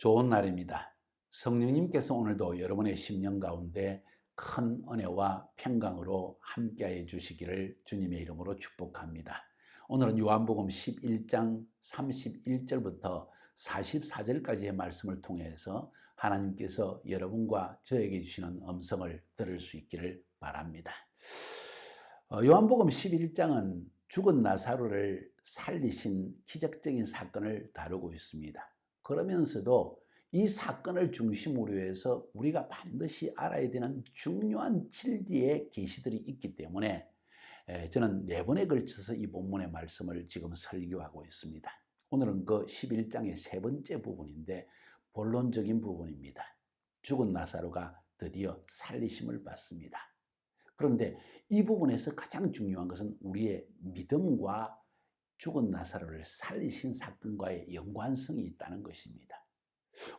좋은 날입니다. 성령님께서 오늘도 여러분의 심령 가운데 큰 은혜와 평강으로 함께해 주시기를 주님의 이름으로 축복합니다. 오늘은 요한복음 11장 31절부터 44절까지의 말씀을 통해서 하나님께서 여러분과 저에게 주시는 음성을 들을 수 있기를 바랍니다. 요한복음 11장은 죽은 나사로를 살리신 기적적인 사건을 다루고 있습니다. 그러면서도 이 사건을 중심으로 해서 우리가 반드시 알아야 되는 중요한 진리의 계시들이 있기 때문에 저는 4번에 걸쳐서 이 본문의 말씀을 지금 설교하고 있습니다. 오늘은 그 11장의 3번째 부분인데 본론적인 부분입니다. 죽은 나사로가 드디어 살리심을 받습니다. 그런데 이 부분에서 가장 중요한 것은 우리의 믿음과 죽은 나사로를 살리신 사건과의 연관성이 있다는 것입니다.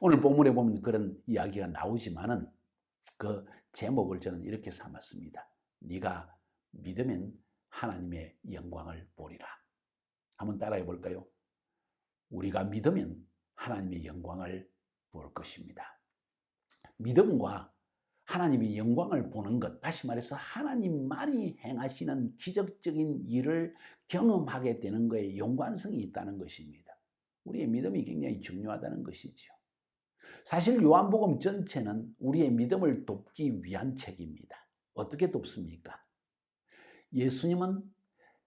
오늘 본문에 보면 그런 이야기가 나오지만은 그 제목을 저는 이렇게 삼았습니다. 네가 믿으면 하나님의 영광을 보리라. 한번 따라해 볼까요? 우리가 믿으면 하나님의 영광을 볼 것입니다. 믿음과 하나님의 영광을 보는 것, 다시 말해서 하나님만이 행하시는 기적적인 일을 경험하게 되는 것에 연관성이 있다는 것입니다. 우리의 믿음이 굉장히 중요하다는 것이지요. 사실 요한복음 전체는 우리의 믿음을 돕기 위한 책입니다. 어떻게 돕습니까? 예수님은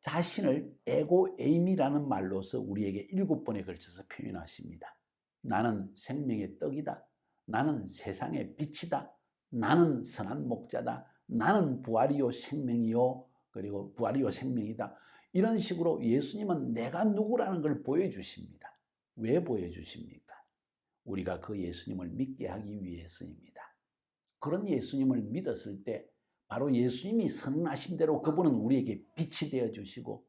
자신을 에고 에임이라는 말로서 우리에게 7번에 걸쳐서 표현하십니다. 나는 생명의 떡이다. 나는 세상의 빛이다. 나는 선한 목자다. 나는 부활이요 생명이요 그리고 부활이요 생명이다. 이런 식으로 예수님은 내가 누구라는 걸 보여주십니다. 왜 보여주십니까? 우리가 그 예수님을 믿게 하기 위해서입니다. 그런 예수님을 믿었을 때 바로 예수님이 선언하신 대로 그분은 우리에게 빛이 되어주시고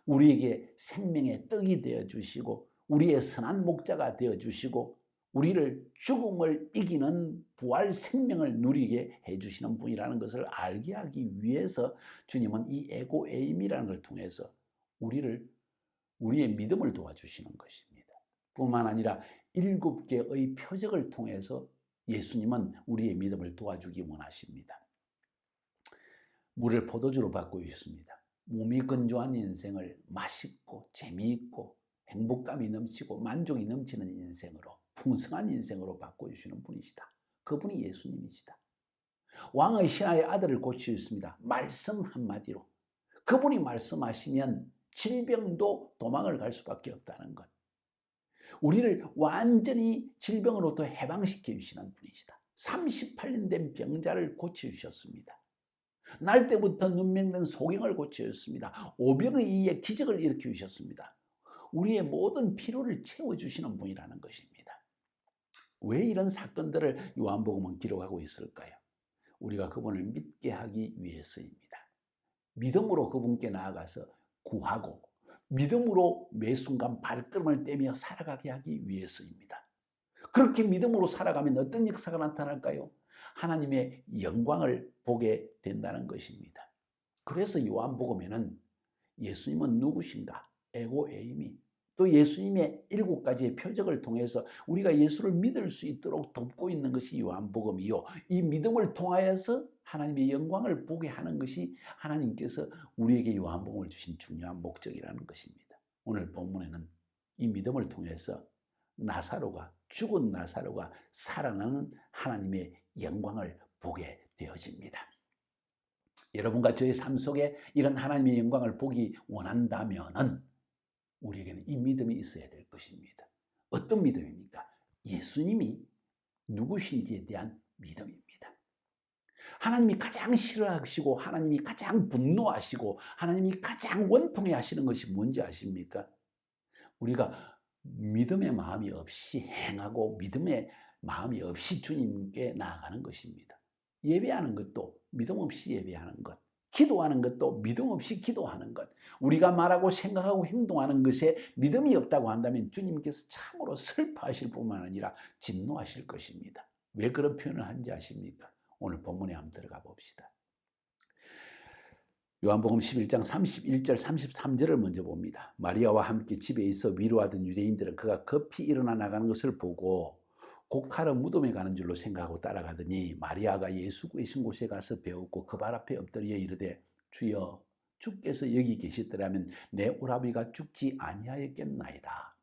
우리에게 생명의 떡이 되어주시고 우리의 선한 목자가 되어주시고 우리를 죽음을 이기는 부활 생명을 누리게 해주시는 분이라는 것을 알게 하기 위해서 주님은 이 에고 에임이라는 걸 통해서 우리의 믿음을 도와주시는 것입니다. 뿐만 아니라 7개의 표적을 통해서 예수님은 우리의 믿음을 도와주기 원하십니다. 물을 포도주로 바꾸고 있습니다. 몸이 건조한 인생을 맛있고 재미있고 행복감이 넘치고 만족이 넘치는 인생으로 풍성한 인생으로 바꿔주시는 분이시다. 그분이 예수님이시다. 왕의 신하의 아들을 고치셨습니다. 말씀 한마디로. 그분이 말씀하시면 질병도 도망을 갈 수밖에 없다는 것. 우리를 완전히 질병으로부터 해방시켜 주시는 분이시다. 38년 된 병자를 고쳐주셨습니다. 날 때부터 눈맹된 소경을 고쳐주셨습니다. 오병의 이에 기적을 일으켜 주셨습니다. 우리의 모든 필요를 채워주시는 분이라는 것입니다. 왜 이런 사건들을 요한복음은 기록하고 있을까요? 우리가 그분을 믿게 하기 위해서입니다. 믿음으로 그분께 나아가서 구하고 믿음으로 매 순간 발걸음을 떼며 살아가게 하기 위해서입니다. 그렇게 믿음으로 살아가면 어떤 역사가 나타날까요? 하나님의 영광을 보게 된다는 것입니다. 그래서 요한복음에는 예수님은 누구신가? 에고 에이미. 또 예수님의 7가지의 표적을 통해서 우리가 예수를 믿을 수 있도록 돕고 있는 것이 요한복음이요. 이 믿음을 통하여서 하나님의 영광을 보게 하는 것이 하나님께서 우리에게 요한복음을 주신 중요한 목적이라는 것입니다. 오늘 본문에는 이 믿음을 통해서 죽은 나사로가 살아나는 하나님의 영광을 보게 되어집니다. 여러분과 저의 삶 속에 이런 하나님의 영광을 보기 원한다면은 우리에게는 이 믿음이 있어야 될 것입니다. 어떤 믿음입니까? 예수님이 누구신지에 대한 믿음입니다. 하나님이 가장 싫어하시고 하나님이 가장 분노하시고 하나님이 가장 원통해 하시는 것이 뭔지 아십니까? 우리가 믿음의 마음이 없이 행하고 믿음의 마음이 없이 주님께 나아가는 것입니다. 예배하는 것도 믿음 없이 예배하는 것, 기도하는 것도 믿음 없이 기도하는 것, 우리가 말하고 생각하고 행동하는 것에 믿음이 없다고 한다면 주님께서 참으로 슬퍼하실 뿐만 아니라 진노하실 것입니다. 왜 그런 표현을 한지 아십니까? 오늘 본문에 한번 들어가 봅시다. 요한복음 11장 31절 33절을 먼저 봅니다. 마리아와 함께 집에 있어 위로하던 유대인들은 그가 급히 일어나 나가는 것을 보고 곡하러 무덤에 가는 줄로 생각하고 따라가더니 마리아가 예수 계신 곳에 가서 배웠고 그 발 앞에 엎드려 이르되 주여 주께서 여기 계시더라면 내 오라비가 죽지 아니하였겠나이다.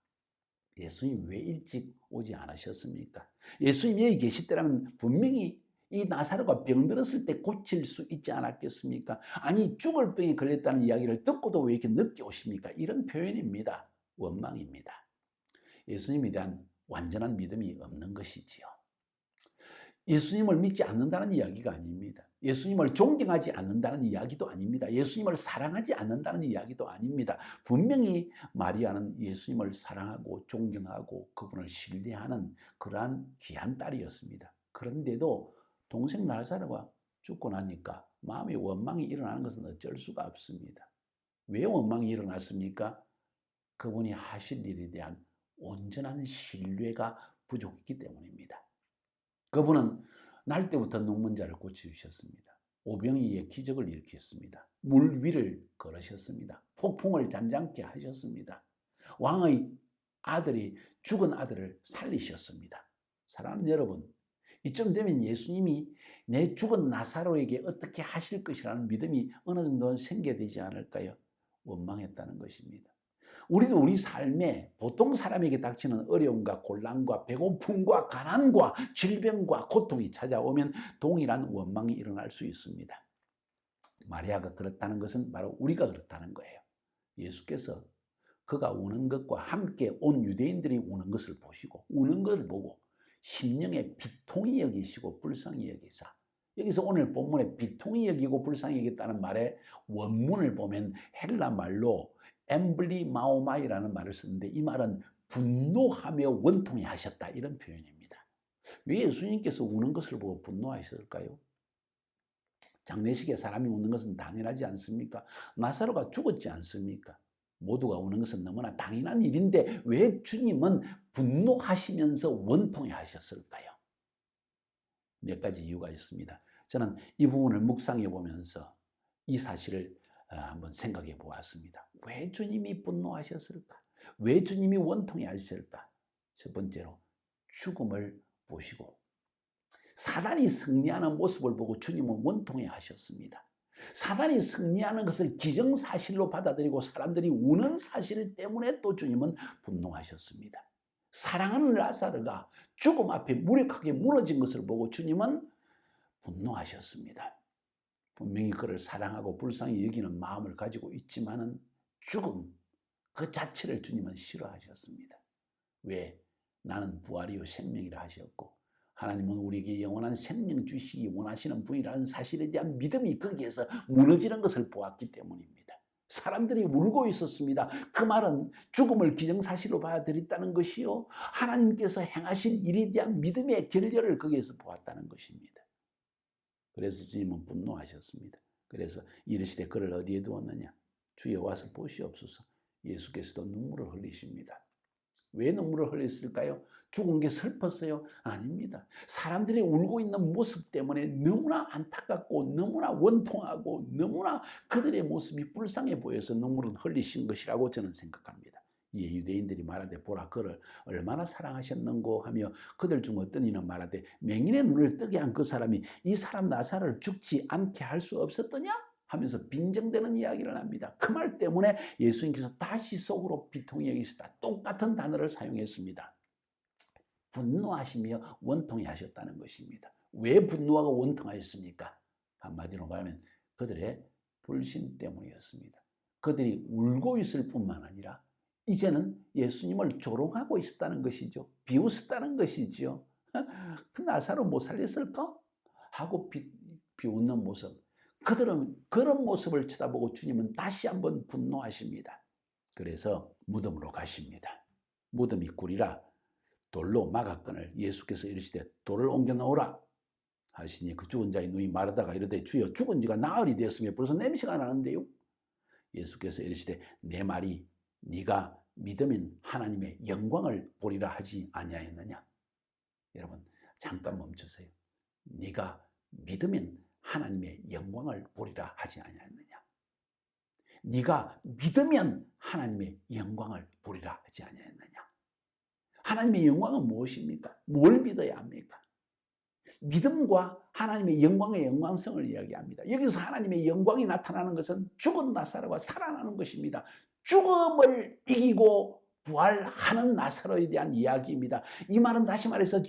예수님 왜 일찍 오지 않으셨습니까? 예수님 여기 계시더라면 분명히 이 나사로가 병들었을 때 고칠 수 있지 않았겠습니까? 아니 죽을 병에 걸렸다는 이야기를 듣고도 왜 이렇게 늦게 오십니까? 이런 표현입니다. 원망입니다. 예수님에 대한 완전한 믿음이 없는 것이지요. 예수님을 믿지 않는다는 이야기가 아닙니다. 예수님을 존경하지 않는다는 이야기도 아닙니다. 예수님을 사랑하지 않는다는 이야기도 아닙니다. 분명히 마리아는 예수님을 사랑하고 존경하고 그분을 신뢰하는 그러한 귀한 딸이었습니다. 그런데도 동생 나사로가 죽고 나니까 마음의 원망이 일어나는 것은 어쩔 수가 없습니다. 왜 원망이 일어났습니까? 그분이 하실 일에 대한 온전한 신뢰가 부족했기 때문입니다. 그분은 날 때부터 눈먼 자를 고쳐주셨습니다. 오병이의 기적을 일으켰습니다. 물 위를 걸으셨습니다. 폭풍을 잔잔케 하셨습니다. 왕의 아들이 죽은 아들을 살리셨습니다. 사랑하는 여러분, 이쯤 되면 예수님이 내 죽은 나사로에게 어떻게 하실 것이라는 믿음이 어느 정도 생겨야 되지 않을까요? 원망했다는 것입니다. 우리도 우리 삶에 보통 사람에게 닥치는 어려움과 곤란과 배고픔과 가난과 질병과 고통이 찾아오면 동일한 원망이 일어날 수 있습니다. 마리아가 그렇다는 것은 바로 우리가 그렇다는 거예요. 예수께서 그가 우는 것과 함께 온 유대인들이 우는 것을 보시고 우는 것을 보고 심령에 비통히 여기시고 불쌍히 여기사, 여기서 오늘 본문에 비통히 여기고 불쌍히 여겼다는 말의 원문을 보면 헬라 말로 엠블리마오마이라는 말을 쓰는데 이 말은 분노하며 원통해 하셨다, 이런 표현입니다. 왜 예수님께서 우는 것을 보고 분노하셨을까요? 장례식에 사람이 우는 것은 당연하지 않습니까? 나사로가 죽었지 않습니까? 모두가 우는 것은 너무나 당연한 일인데 왜 주님은 분노하시면서 원통해 하셨을까요? 몇 가지 이유가 있습니다. 저는 이 부분을 묵상해 보면서 이 사실을 한번 생각해 보았습니다. 왜 주님이 분노하셨을까? 왜 주님이 원통해 하셨을까? 첫 번째로 죽음을 보시고 사단이 승리하는 모습을 보고 주님은 원통해 하셨습니다. 사단이 승리하는 것을 기정사실로 받아들이고 사람들이 우는 사실 때문에 또 주님은 분노하셨습니다. 사랑하는 나사로가 죽음 앞에 무력하게 무너진 것을 보고 주님은 분노하셨습니다. 분명히 그를 사랑하고 불쌍히 여기는 마음을 가지고 있지만은 죽음 그 자체를 주님은 싫어하셨습니다. 왜? 나는 부활이요 생명이라 하셨고 하나님은 우리에게 영원한 생명 주시기 원하시는 분이라는 사실에 대한 믿음이 거기에서 무너지는 것을 보았기 때문입니다. 사람들이 울고 있었습니다. 그 말은 죽음을 기정사실로 받아들였다는 것이요, 하나님께서 행하신 일에 대한 믿음의 결렬을 거기에서 보았다는 것입니다. 그래서 주님은 분노하셨습니다. 그래서 이르시되 그를 어디에 두었느냐? 주여 와서 보시옵소서. 예수께서도 눈물을 흘리십니다. 왜 눈물을 흘렸을까요? 죽은 게 슬펐어요? 아닙니다. 사람들이 울고 있는 모습 때문에 너무나 안타깝고 너무나 원통하고 너무나 그들의 모습이 불쌍해 보여서 눈물을 흘리신 것이라고 저는 생각합니다. 이 유대인들이 말하되 보라 그를 얼마나 사랑하셨는고 하며 그들 중 어떤 이는 말하되 맹인의 눈을 뜨게 한 그 사람이 이 사람 나사로를 죽지 않게 할 수 없었더냐? 하면서 빈정되는 이야기를 합니다. 그 말 때문에 예수님께서 다시 속으로 비통히 여기시다. 똑같은 단어를 사용했습니다. 분노하시며 원통해 하셨다는 것입니다. 왜 분노하고 원통하였습니까? 한마디로 말하면 그들의 불신 때문이었습니다. 그들이 울고 있을 뿐만 아니라 이제는 예수님을 조롱하고 있었다는 것이죠. 비웃었다는 것이죠. 그 나사로 못 살렸을까? 하고 비웃는 모습. 그들은 그런 모습을 쳐다보고 주님은 다시 한번 분노하십니다. 그래서 무덤으로 가십니다. 무덤이 꿀이라 돌로 막았거늘 예수께서 이르시되 돌을 옮겨 놓으라 하시니 그 죽은 자의 눈이 마르다가 이르되 주여 죽은 지가 나흘이 되었으며 벌써 냄새가 나는데요. 예수께서 이르시되 내 말이 네가 믿으면 하나님의 영광을 보리라 하지 아니하였느냐? 여러분 잠깐 멈추세요. 네가 믿으면 하나님의 영광을 보리라 하지 아니하였느냐? 네가 믿으면 하나님의 영광을 보리라 하지 아니하였느냐? 하나님의 영광은 무엇입니까? 뭘 믿어야 합니까? 믿음과 하나님의 영광의 연관성을 이야기합니다. 여기서 하나님의 영광이 나타나는 것은 죽은 나사로가 살아나는 것입니다. 죽음을 이기고 부활하는 나사로에 대한 이야기입니다. 이 말은 다시 말해서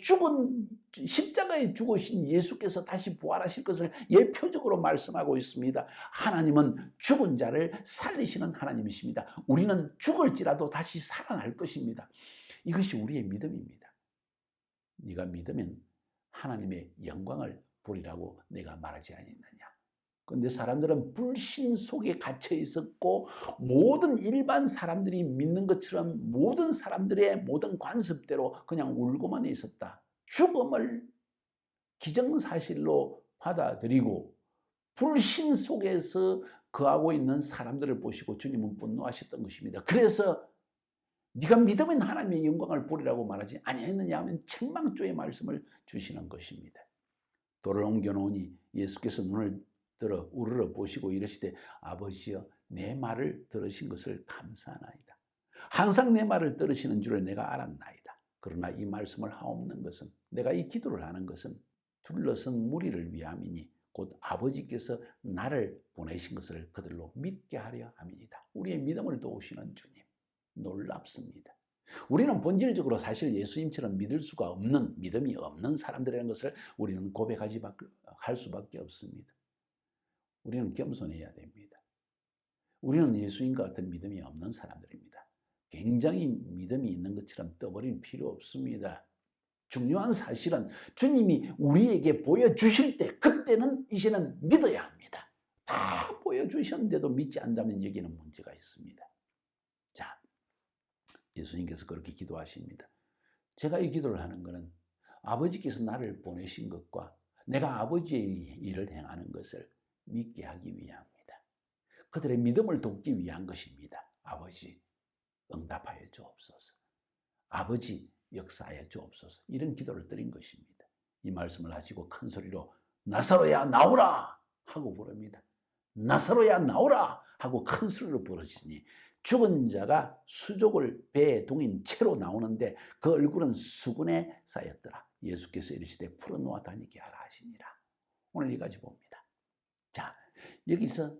십자가에 죽으신 예수께서 다시 부활하실 것을 예표적으로 말씀하고 있습니다. 하나님은 죽은 자를 살리시는 하나님이십니다. 우리는 죽을지라도 다시 살아날 것입니다. 이것이 우리의 믿음입니다. 네가 믿으면 하나님의 영광을 보리라고 내가 말하지 않았느냐. 그런데 사람들은 불신 속에 갇혀 있었고 모든 일반 사람들이 믿는 것처럼 모든 사람들의 모든 관습대로 그냥 울고만 있었다. 죽음을 기정사실로 받아들이고 불신 속에서 거하고 있는 사람들을 보시고 주님은 분노하셨던 것입니다. 그래서 네가 믿으면 하나님의 영광을 보리라고 말하지 아니했느냐 하면 책망조의 말씀을 주시는 것입니다. 돌을 옮겨놓으니 예수께서 눈을 들어 우러러 보시고 이르시되 아버지여 내 말을 들으신 것을 감사하나이다. 항상 내 말을 들으시는 줄을 내가 알았나이다. 그러나 이 말씀을 하옵는 것은 내가 이 기도를 하는 것은 둘러선 무리를 위함이니 곧 아버지께서 나를 보내신 것을 그들로 믿게 하려 함이니이다. 우리의 믿음을 도우시는 주님 놀랍습니다. 우리는 본질적으로 사실 예수님처럼 믿을 수가 없는 믿음이 없는 사람들이라는 것을 우리는 고백할 수밖에 없습니다. 우리는 겸손해야 됩니다. 우리는 예수님과 같은 믿음이 없는 사람들입니다. 굉장히 믿음이 있는 것처럼 떠버릴 필요 없습니다. 중요한 사실은 주님이 우리에게 보여주실 때 그때는 이제는 믿어야 합니다. 다 보여주셨는데도 믿지 않다면 여기는 문제가 있습니다. 자, 예수님께서 그렇게 기도하십니다. 제가 이 기도를 하는 것은 아버지께서 나를 보내신 것과 내가 아버지의 일을 행하는 것을 믿게 하기 위함입니다. 그들의 믿음을 돕기 위한 것입니다. 아버지 응답하여 주옵소서. 아버지 역사하여 주옵소서. 이런 기도를 드린 것입니다. 이 말씀을 하시고 큰 소리로 나사로야 나오라 하고 부릅니다. 나사로야 나오라 하고 큰 소리로 부르시니 죽은 자가 수족을 배에 동인 채로 나오는데 그 얼굴은 수군에 쌓였더라. 예수께서 이르시되 풀어놓아 다니게 하라 하시니라. 오늘 여기까지 봅니다. 자, 여기서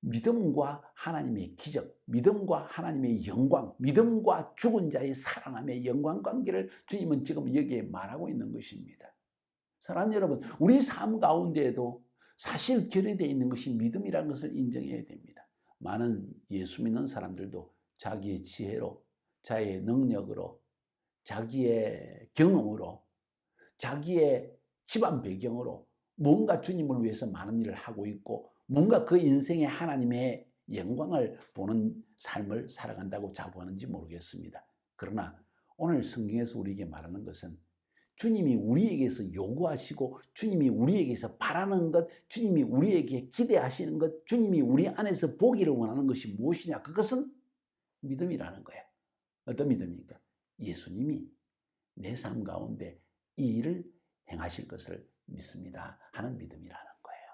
믿음과 하나님의 기적, 믿음과 하나님의 영광, 믿음과 죽은 자의 살아남의 영광관계를 주님은 지금 여기에 말하고 있는 것입니다. 사랑하는 여러분, 우리 삶 가운데에도 사실 결여되어 있는 것이 믿음이라는 것을 인정해야 됩니다. 많은 예수 믿는 사람들도 자기의 지혜로, 자기의 능력으로, 자기의 경험으로, 자기의 집안 배경으로 뭔가 주님을 위해서 많은 일을 하고 있고 뭔가 그 인생에 하나님의 영광을 보는 삶을 살아간다고 자부하는지 모르겠습니다. 그러나 오늘 성경에서 우리에게 말하는 것은 주님이 우리에게서 요구하시고 주님이 우리에게서 바라는 것, 주님이 우리에게 기대하시는 것, 주님이 우리 안에서 보기를 원하는 것이 무엇이냐? 그것은 믿음이라는 거예요. 어떤 믿음입니까? 예수님이 내 삶 가운데 이 일을 행하실 것을 믿습니다 하는 믿음이라는 거예요.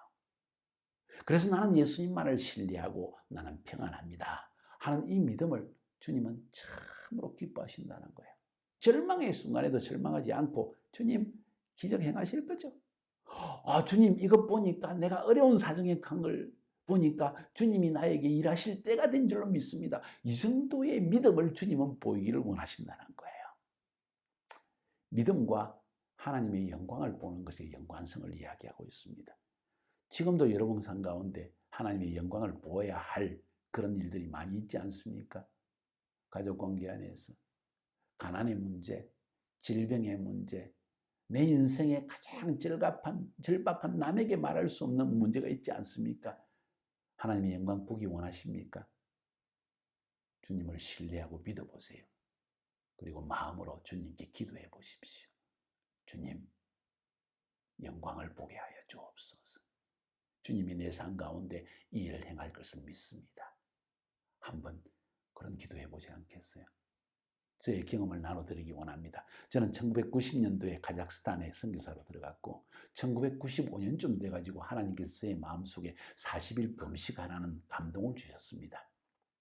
그래서 나는 예수님만을 신뢰하고 나는 평안합니다 하는 이 믿음을 주님은 참으로 기뻐하신다는 거예요. 절망의 순간에도 절망하지 않고 주님 기적 행하실 거죠. 아, 주님 이것 보니까 내가 어려운 사정에 간 걸 보니까 주님이 나에게 일하실 때가 된 줄로 믿습니다. 이 정도의 믿음을 주님은 보이기를 원하신다는 거예요. 믿음과 하나님의 영광을 보는 것의 연관성을 이야기하고 있습니다. 지금도 여러분 삶 가운데 하나님의 영광을 보아야 할 그런 일들이 많이 있지 않습니까? 가족관계 안에서 가난의 문제, 질병의 문제, 내 인생에 가장 절박한 남에게 말할 수 없는 문제가 있지 않습니까? 하나님의 영광 보기 원하십니까? 주님을 신뢰하고 믿어보세요. 그리고 마음으로 주님께 기도해 보십시오. 주님, 영광을 보게 하여 주옵소서. 주님이 내 삶 가운데 이 일을 행할 것을 믿습니다. 한번 그런 기도해 보지 않겠어요? 저의 경험을 나눠드리기 원합니다. 저는 1990년도에 카자흐스탄에 선교사로 들어갔고 1995년쯤 돼가지고 하나님께서 제 마음속에 40일 금식하라는 감동을 주셨습니다.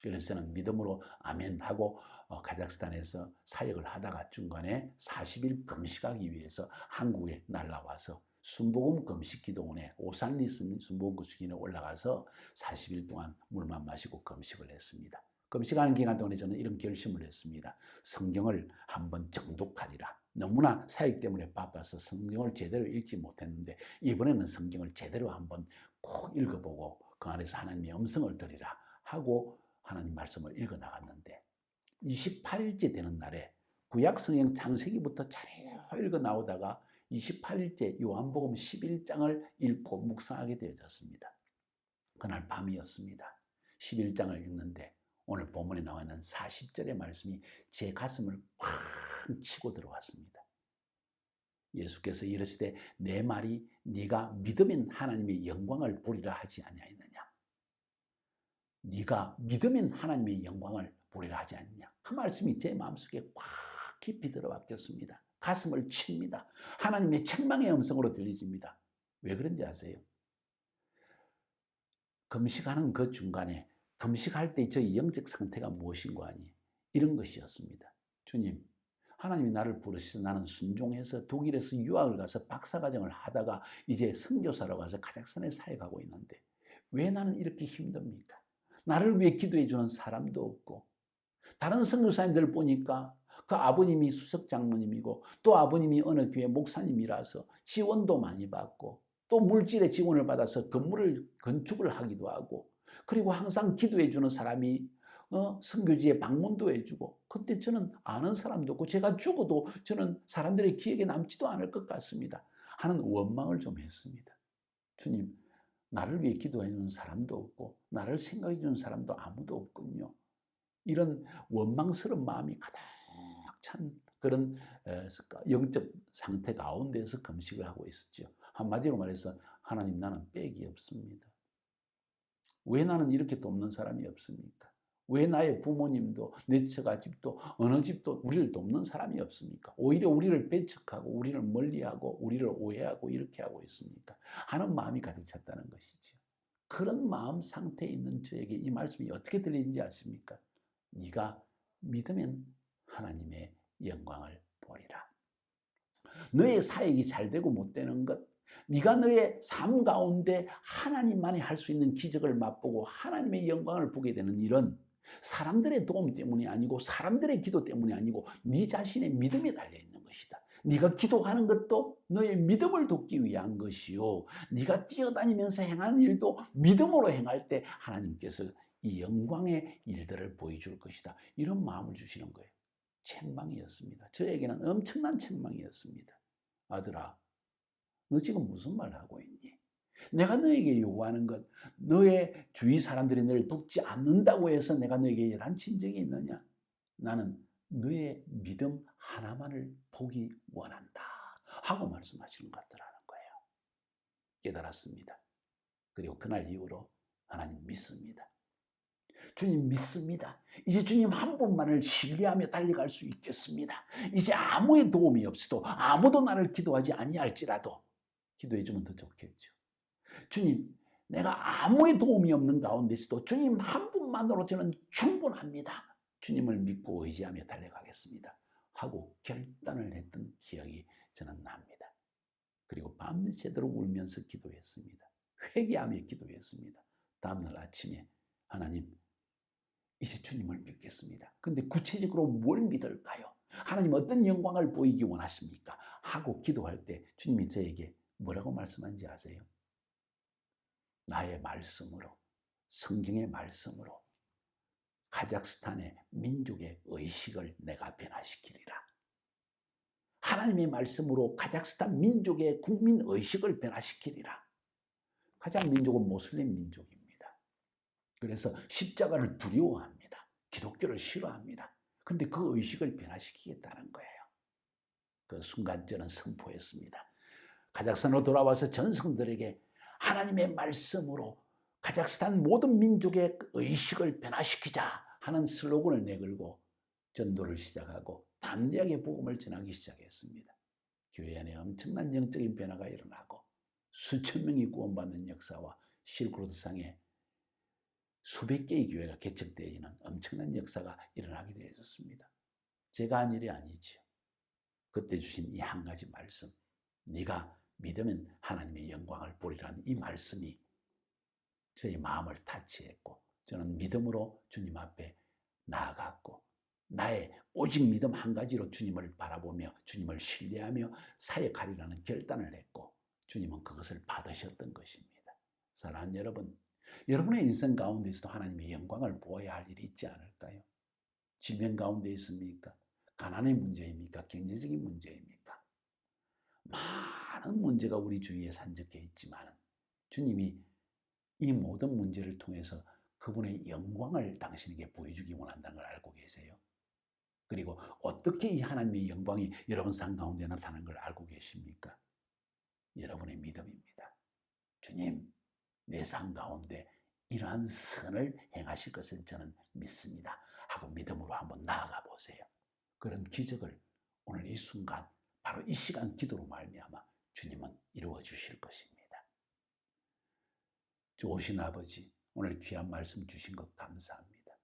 그래서 저는 믿음으로 아멘 하고 카자흐스탄에서 사역을 하다가 중간에 40일 금식하기 위해서 한국에 날라와서 순복음 금식기도원에 오산리 순복음 금식기도원에 올라가서 40일 동안 물만 마시고 금식을 했습니다. 금식하는 기간 동안에 저는 이런 결심을 했습니다. 성경을 한번 정독하리라. 너무나 사역 때문에 바빠서 성경을 제대로 읽지 못했는데 이번에는 성경을 제대로 한번 꼭 읽어보고 그 안에서 하나님의 음성을 들으라 하고 하나님 말씀을 읽어나갔는데 28일째 되는 날에 구약성경 창세기부터 차례로 읽어 나오다가 28일째 요한복음 11장을 읽고 묵상하게 되어졌습니다. 그날 밤이었습니다. 11장을 읽는데 오늘 본문에 나와 있는 40절의 말씀이 제 가슴을 쾅 치고 들어왔습니다. 예수께서 이르시되 내 말이 네가 믿으면 하나님의 영광을 보리라 하지 아니하였느냐. 네가 믿으면 하나님의 영광을 보리라 하지 않느냐. 그 말씀이 제 마음속에 꽉 깊이 들어박혔습니다. 가슴을 칩니다. 하나님의 책망의 음성으로 들리집니다. 왜 그런지 아세요? 금식하는 그 중간에 금식할 때 저희 영적 상태가 무엇인가 하니 이런 것이었습니다. 주님, 하나님이 나를 부르셔서 나는 순종해서 독일에서 유학을 가서 박사과정을 하다가 이제 선교사로 가서 카자흐스탄에 사역하고 있는데 왜 나는 이렇게 힘듭니까? 나를 위해 기도해 주는 사람도 없고 다른 선교사님들 보니까 그 아버님이 수석 장로님이고 또 아버님이 어느 교회 목사님이라서 지원도 많이 받고 또 물질의 지원을 받아서 건물을 건축을 하기도 하고 그리고 항상 기도해 주는 사람이 선교지에 방문도 해주고 그때 저는 아는 사람도 없고 제가 죽어도 저는 사람들의 기억에 남지도 않을 것 같습니다 하는 원망을 좀 했습니다. 주님, 나를 위해 기도해 주는 사람도 없고 나를 생각해 주는 사람도 아무도 없군요. 이런 원망스러운 마음이 가득 찬 그런 영적 상태 가운데서 금식을 하고 있었죠. 한마디로 말해서 하나님, 나는 빽이 없습니다. 왜 나는 이렇게 돕는 사람이 없습니까? 왜 나의 부모님도 내 처가 집도 어느 집도 우리를 돕는 사람이 없습니까? 오히려 우리를 배척하고 우리를 멀리하고 우리를 오해하고 이렇게 하고 있습니까? 하는 마음이 가득 찼다는 것이죠. 그런 마음 상태에 있는 저에게 이 말씀이 어떻게 들리는지 아십니까? 네가 믿으면 하나님의 영광을 보리라. 너의 사역이 잘 되고 못 되는 것, 네가 너의 삶 가운데 하나님만이 할 수 있는 기적을 맛보고 하나님의 영광을 보게 되는 일은 사람들의 도움 때문이 아니고 사람들의 기도 때문이 아니고 네 자신의 믿음에 달려있는 것이다. 네가 기도하는 것도 너의 믿음을 돕기 위한 것이요, 네가 뛰어다니면서 행하는 일도 믿음으로 행할 때 하나님께서 이 영광의 일들을 보여줄 것이다. 이런 마음을 주시는 거예요. 책망이었습니다. 저에게는 엄청난 책망이었습니다. 아들아, 너 지금 무슨 말 하고 있니? 내가 너에게 요구하는 것, 너의 주위 사람들이 너를 돕지 않는다고 해서 내가 너에게 열한 친정이 있느냐? 나는 너의 믿음 하나만을 보기 원한다 하고 말씀하시는 것 같더라는 거예요. 깨달았습니다. 그리고 그날 이후로 하나님 믿습니다. 주님 믿습니다. 이제 주님 한 분만을 신뢰하며 달려갈 수 있겠습니다. 이제 아무의 도움이 없어도 아무도 나를 기도하지 아니할지라도 기도해 주면 더 좋겠죠. 주님, 내가 아무의 도움이 없는 가운데서도 주님 한 분만으로 저는 충분합니다. 주님을 믿고 의지하며 달려가겠습니다 하고 결단을 했던 기억이 저는 납니다. 그리고 밤새도록 울면서 기도했습니다. 회개하며 기도했습니다. 다음날 아침에 하나님, 이제 주님을 믿겠습니다. 근데 구체적으로 뭘 믿을까요? 하나님 어떤 영광을 보이기 원하십니까? 하고 기도할 때 주님이 저에게 뭐라고 말씀하는지 아세요? 나의 말씀으로, 성경의 말씀으로 카자흐스탄의 민족의 의식을 내가 변화시키리라. 하나님의 말씀으로 카자흐스탄 민족의 국민 의식을 변화시키리라. 카자흐 민족은 모슬림 민족입니다. 그래서 십자가를 두려워합니다. 기독교를 싫어합니다. 근데 그 의식을 변화시키겠다는 거예요. 그 순간 저는 선포했습니다. 카자흐스탄으로 돌아와서 전성들에게 하나님의 말씀으로 카자흐스탄 모든 민족의 의식을 변화시키자 하는 슬로건을 내걸고 전도를 시작하고 담대하게 복음을 전하기 시작했습니다. 교회 안에 엄청난 영적인 변화가 일어나고 수천 명이 구원받는 역사와 실크로드상의 수백 개의 교회가 개척되어지는 엄청난 역사가 일어나게 되었습니다. 제가 한 일이 아니지요. 그때 주신 이 한 가지 말씀, 네가 믿으면 하나님의 영광을 보리라는 이 말씀이 저의 마음을 타치했고, 저는 믿음으로 주님 앞에 나아갔고, 나의 오직 믿음 한 가지로 주님을 바라보며 주님을 신뢰하며 사역하리라는 결단을 했고, 주님은 그것을 받으셨던 것입니다. 사랑하는 여러분, 여러분의 인생 가운데서도 하나님의 영광을 보아야 할 일이 있지 않을까요? 질병 가운데 있습니까? 가난의 문제입니까? 경제적인 문제입니까? 많은 문제가 우리 주위에 산적해 있지만 주님이 이 모든 문제를 통해서 그분의 영광을 당신에게 보여주기 원한다는 걸 알고 계세요? 그리고 어떻게 이 하나님의 영광이 여러분 삶 가운데 나타나는 걸 알고 계십니까? 여러분의 믿음입니다. 주님, 내 삶 가운데 이러한 선을 행하실 것을 저는 믿습니다 하고 믿음으로 한번 나아가 보세요. 그런 기적을 오늘 이 순간, 바로 이 시간 기도로 말미암아 주님은 이루어 주실 것입니다. 좋으신 아버지, 오늘 귀한 말씀 주신 것 감사합니다.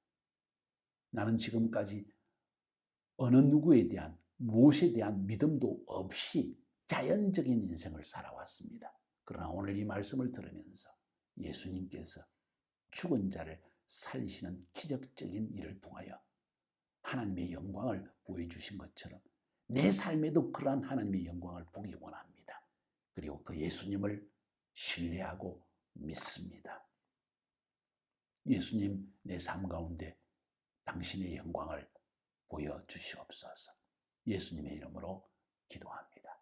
나는 지금까지 어느 누구에 대한, 무엇에 대한 믿음도 없이 자연적인 인생을 살아왔습니다. 그러나 오늘 이 말씀을 들으면서 예수님께서 죽은 자를 살리시는 기적적인 일을 통하여 하나님의 영광을 보여주신 것처럼 내 삶에도 그러한 하나님의 영광을 보기 원합니다. 그리고 그 예수님을 신뢰하고 믿습니다. 예수님, 내 삶 가운데 당신의 영광을 보여주시옵소서. 예수님의 이름으로 기도합니다.